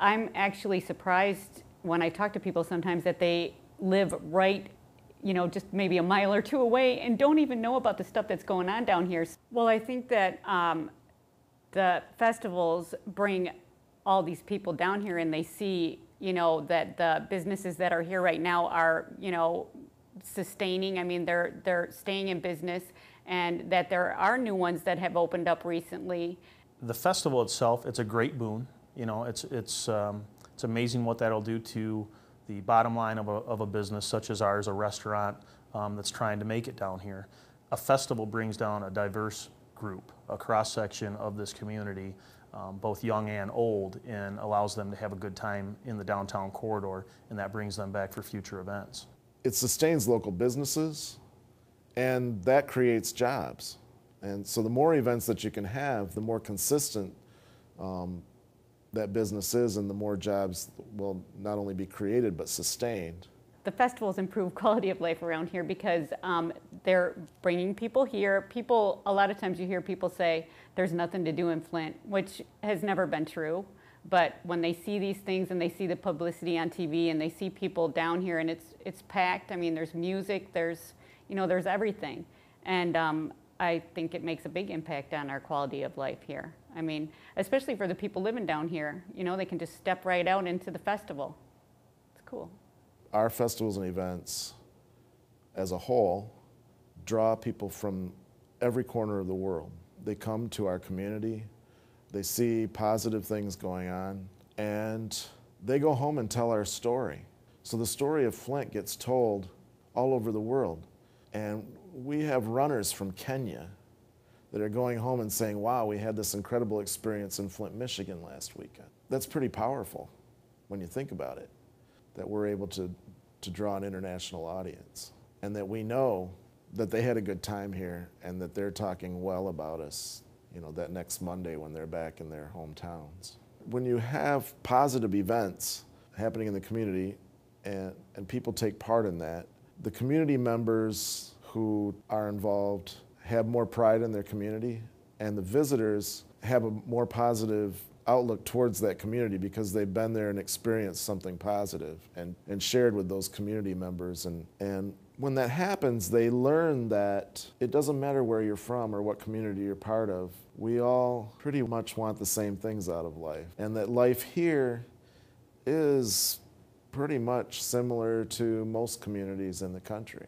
I'm actually surprised when I talk to people sometimes that they live right, just maybe a mile or two away and don't even know about the stuff that's going on down here. Well, I think that the festivals bring all these people down here and they see, that the businesses that are here right now are, sustaining. I mean, they're staying in business, and that there are new ones that have opened up recently. The festival itself, it's a great boon. It's amazing what that'll do to the bottom line of a business such as ours, a restaurant that's trying to make it down here. A festival brings down a diverse group, a cross-section of this community, both young and old, and allows them to have a good time in the downtown corridor, and that brings them back for future events. It sustains local businesses, and that creates jobs. And so the more events that you can have, the more consistent that business is, and the more jobs will not only be created but sustained. The festivals improve quality of life around here because they're bringing people here. A lot of times you hear people say there's nothing to do in Flint, which has never been true. But when they see these things and they see the publicity on TV and they see people down here and it's packed, I mean, there's music, there's everything. And I think it makes a big impact on our quality of life here. I mean, especially for the people living down here, they can just step right out into the festival. It's cool. Our festivals and events as a whole draw people from every corner of the world. They come to our community, they see positive things going on, and they go home and tell our story. So the story of Flint gets told all over the world. And we have runners from Kenya that are going home and saying, wow, we had this incredible experience in Flint, Michigan last weekend. That's pretty powerful when you think about it, that we're able to draw an international audience, and that we know that they had a good time here and that they're talking well about us, that next Monday when they're back in their hometowns. When you have positive events happening in the community and people take part in that, the community members who are involved have more pride in their community, and the visitors have a more positive outlook towards that community because they've been there and experienced something positive and shared with those community members. And when that happens, they learn that it doesn't matter where you're from or what community you're part of. We all pretty much want the same things out of life, and that life here is pretty much similar to most communities in the country.